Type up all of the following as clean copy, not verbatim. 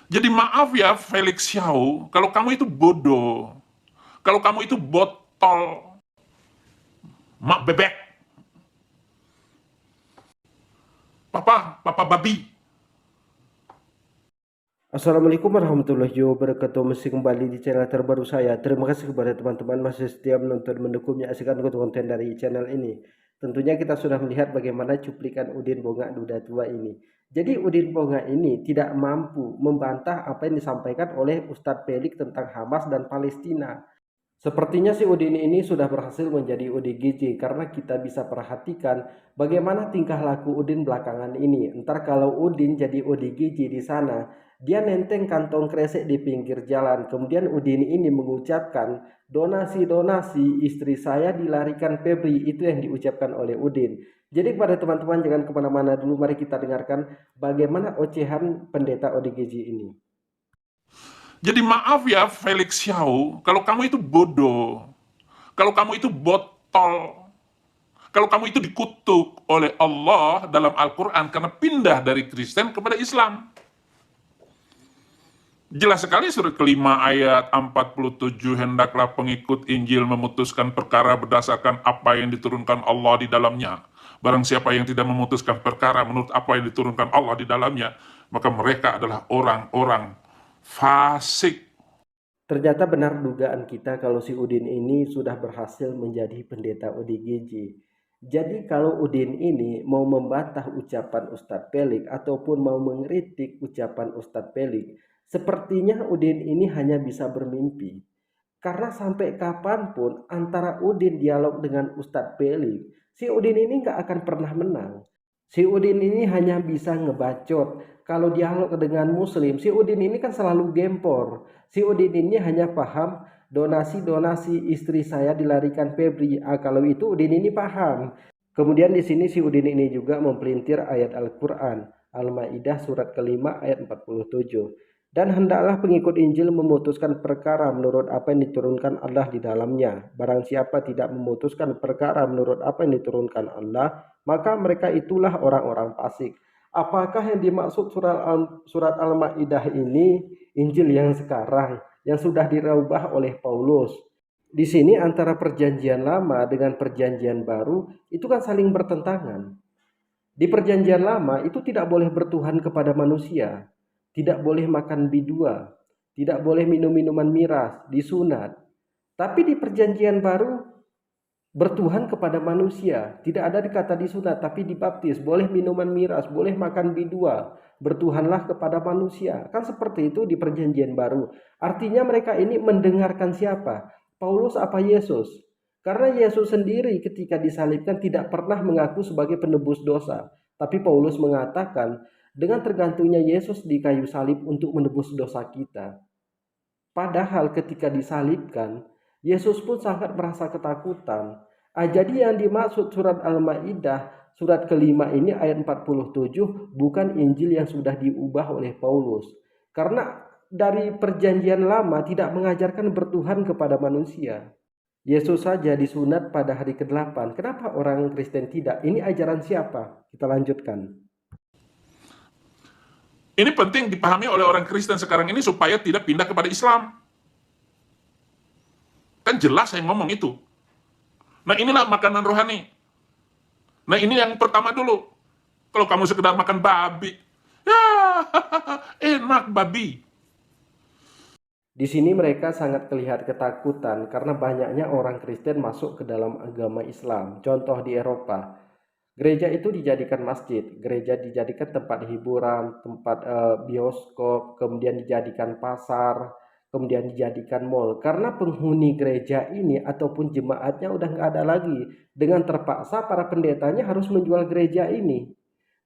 Jadi maaf ya Felix Xiao, kalau kamu itu bodoh, kalau kamu itu botol, mak bebek, papa babi. Assalamualaikum warahmatullahi wabarakatuh. Masih kembali di channel terbaru saya. Terima kasih kepada teman-teman masih setia menonton, mendukung, menyaksikan konten dari channel ini. Tentunya kita sudah melihat bagaimana cuplikan Udin Bongak Duda Tua ini. Jadi Udin Bongak ini tidak mampu membantah apa yang disampaikan oleh Ustadz Pelik tentang Hamas dan Palestina. Sepertinya si Udin ini sudah berhasil menjadi ODGJ karena kita bisa perhatikan bagaimana tingkah laku Udin belakangan ini. Entar kalau Udin jadi ODGJ di sana, dia nenteng kantong kresek di pinggir jalan. Kemudian Udin ini mengucapkan donasi-donasi istri saya dilarikan Febri. Itu yang diucapkan oleh Udin. Jadi kepada teman-teman jangan kemana-mana dulu. Mari kita dengarkan bagaimana ocehan pendeta ODGJ ini. Jadi maaf ya Felix Xiao, kalau kamu itu bodoh, kalau kamu itu botol, kalau kamu itu dikutuk oleh Allah dalam Al-Quran karena pindah dari Kristen kepada Islam. Jelas sekali surat kelima ayat 47, hendaklah pengikut Injil memutuskan perkara berdasarkan apa yang diturunkan Allah di dalamnya. Barang siapa yang tidak memutuskan perkara menurut apa yang diturunkan Allah di dalamnya, maka mereka adalah orang-orang fasik. Ternyata benar dugaan kita kalau si Udin ini sudah berhasil menjadi pendeta ODGJ. Jadi kalau Udin ini mau membantah ucapan Ustadz Pelik ataupun mau mengkritik ucapan Ustadz Pelik, sepertinya Udin ini hanya bisa bermimpi. Karena sampai kapanpun antara Udin dialog dengan Ustadz Pelik, si Udin ini nggak akan pernah menang. Si Udin ini hanya bisa ngebacot. Kalau dialog dengan Muslim, si Udin ini kan selalu gempor. Si Udin ini hanya paham donasi-donasi istri saya dilarikan Febri. Kalau itu Udin ini paham. Kemudian di sini si Udin ini juga mempelintir ayat Al-Quran. Al-Ma'idah surat kelima ayat 47. Dan hendaklah pengikut Injil memutuskan perkara menurut apa yang diturunkan Allah di dalamnya. Barang siapa tidak memutuskan perkara menurut apa yang diturunkan Allah, maka mereka itulah orang-orang fasik. Apakah yang dimaksud surat Al-Maidah ini Injil yang sekarang yang sudah dirubah oleh Paulus? Di sini antara perjanjian lama dengan perjanjian baru itu kan saling bertentangan. Di perjanjian lama itu tidak boleh bertuhan kepada manusia, tidak boleh makan bidua, tidak boleh minum minuman miras, disunat. Tapi di perjanjian baru bertuhan kepada manusia. Tidak ada kata disunat, tapi dibaptis. Boleh minuman miras, boleh makan bidua. Bertuhanlah kepada manusia. Kan seperti itu di perjanjian baru. Artinya mereka ini mendengarkan siapa? Paulus apa Yesus? Karena Yesus sendiri ketika disalibkan tidak pernah mengaku sebagai penebus dosa. Tapi Paulus mengatakan dengan tergantungnya Yesus di kayu salib untuk menebus dosa kita. Padahal ketika disalibkan, Yesus pun sangat merasa ketakutan. Jadi yang dimaksud surat Al-Maidah surat kelima ini ayat 47 bukan Injil yang sudah diubah oleh Paulus. Karena dari perjanjian lama tidak mengajarkan bertuhan kepada manusia. Yesus saja disunat pada hari ke-8. Kenapa orang Kristen tidak? Ini ajaran siapa? Kita lanjutkan. Ini penting dipahami oleh orang Kristen sekarang ini supaya tidak pindah kepada Islam. Kan jelas saya ngomong itu. Nah inilah makanan rohani. Nah ini yang pertama dulu. Kalau kamu sekedar makan babi, ya enak babi. Di sini mereka sangat terlihat ketakutan karena banyaknya orang Kristen masuk ke dalam agama Islam. Contoh di Eropa, gereja itu dijadikan masjid, gereja dijadikan tempat hiburan, tempat bioskop, kemudian dijadikan pasar, kemudian dijadikan mall. Karena penghuni gereja ini ataupun jemaatnya udah nggak ada lagi. Dengan terpaksa para pendetanya harus menjual gereja ini.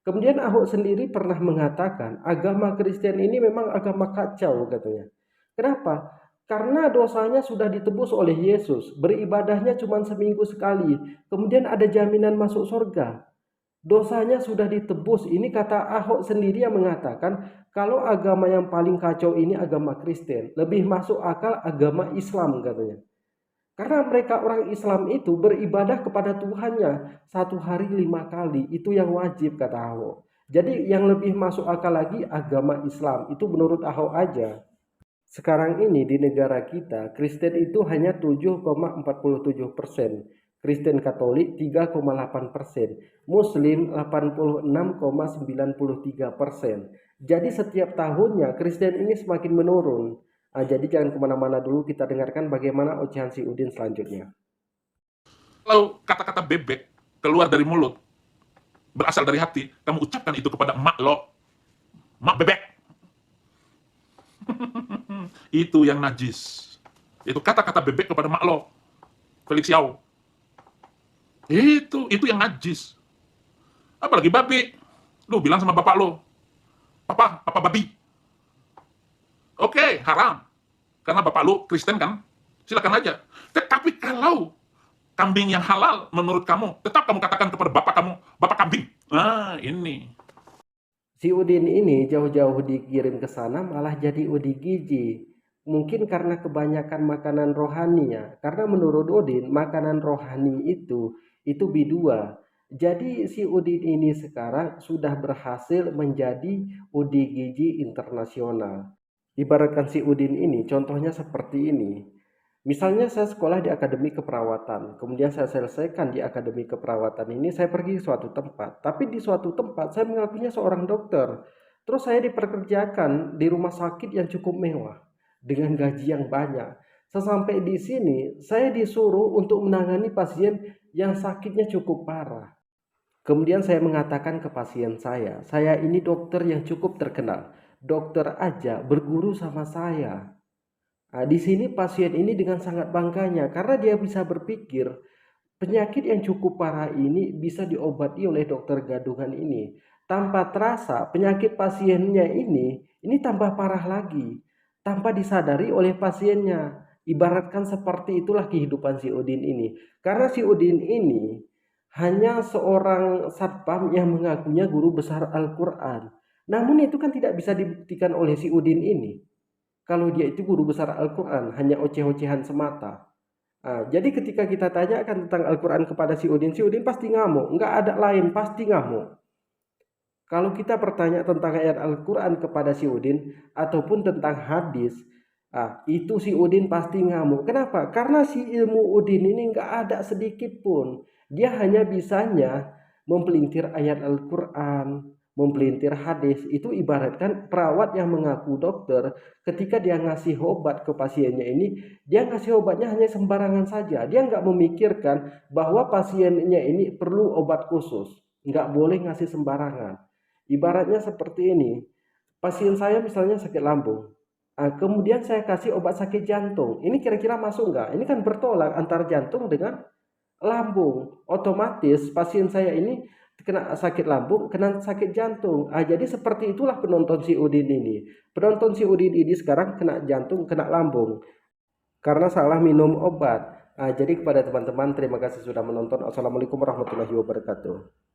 Kemudian Ahok sendiri pernah mengatakan agama Kristen ini memang agama kacau katanya. Kenapa? Karena dosanya sudah ditebus oleh Yesus. Beribadahnya cuma seminggu sekali. Kemudian ada jaminan masuk surga. Dosanya sudah ditebus. Ini kata Ahok sendiri yang mengatakan kalau agama yang paling kacau ini agama Kristen. Lebih masuk akal agama Islam katanya. Karena mereka orang Islam itu beribadah kepada Tuhannya 1 hari 5 kali. Itu yang wajib kata Ahok. Jadi yang lebih masuk akal lagi agama Islam, itu menurut Ahok aja. Sekarang ini di negara kita, Kristen itu hanya 7,47%, Kristen Katolik 3,8%, Muslim 86,93%. Jadi setiap tahunnya Kristen ini semakin menurun. Jadi jangan kemana-mana dulu, kita dengarkan bagaimana ocehan si Udin selanjutnya. Kalau kata-kata bebek keluar dari mulut, berasal dari hati, kamu ucapkan itu kepada emak lo, emak bebek. Itu yang najis. Itu kata-kata bebek kepada emak lo, Felix Yao. Itu yang najis. Apalagi babi. Lu bilang sama bapak lo, papa babi. Oke, haram. Karena bapak lu Kristen kan? Silakan aja. Tetapi kalau kambing yang halal menurut kamu, tetap kamu katakan kepada bapak kamu, bapak kambing. Nah, ini. Si Udin ini jauh-jauh dikirim ke sana malah jadi ODGJ. Mungkin karena kebanyakan makanan rohaninya. Karena menurut Udin, makanan rohani itu B2. Jadi si Udin ini sekarang sudah berhasil menjadi ODGJ internasional. Ibaratkan si Udin ini, contohnya seperti ini. Misalnya saya sekolah di akademi keperawatan, kemudian saya selesaikan di akademi keperawatan ini, saya pergi ke suatu tempat. Tapi di suatu tempat saya mengakunya seorang dokter. Terus saya dipekerjakan di rumah sakit yang cukup mewah dengan gaji yang banyak. Sesampai di sini, saya disuruh untuk menangani pasien yang sakitnya cukup parah. Kemudian saya mengatakan ke pasien saya ini dokter yang cukup terkenal. Dokter aja berguru sama saya. Nah, di sini pasien ini dengan sangat bangganya karena dia bisa berpikir penyakit yang cukup parah ini bisa diobati oleh dokter gadungan ini. Tanpa terasa penyakit pasiennya ini tambah parah lagi tanpa disadari oleh pasiennya. Ibaratkan seperti itulah kehidupan si Udin ini. Karena si Udin ini hanya seorang satpam yang mengakunya guru besar Al-Quran. Namun itu kan tidak bisa dibuktikan oleh si Udin ini. Kalau dia itu guru besar Al-Quran, hanya oceh-ocehan semata. Jadi ketika kita tanyakan tentang Al-Quran kepada si Udin pasti ngamuk. Nggak ada lain, pasti ngamuk. Kalau kita bertanya tentang ayat Al-Quran kepada si Udin, ataupun tentang hadis, itu si Udin pasti ngamuk. Kenapa? Karena si ilmu Udin ini nggak ada sedikit pun. Dia hanya bisanya mempelintir ayat Al-Quran, mempelintir hadis. Itu ibaratkan perawat yang mengaku dokter, ketika dia ngasih obat ke pasiennya ini, dia ngasih obatnya hanya sembarangan saja. Dia nggak memikirkan bahwa pasiennya ini perlu obat khusus. Nggak boleh ngasih sembarangan. Ibaratnya seperti ini, pasien saya misalnya sakit lambung, kemudian saya kasih obat sakit jantung. Ini kira-kira masuk nggak? Ini kan bertolak antara jantung dengan lambung. Otomatis pasien saya ini kena sakit lambung, kena sakit jantung. Jadi seperti itulah penonton si Udin ini. Penonton si Udin ini sekarang kena jantung, kena lambung karena salah minum obat. Jadi kepada teman-teman, terima kasih sudah menonton. Assalamualaikum warahmatullahi wabarakatuh.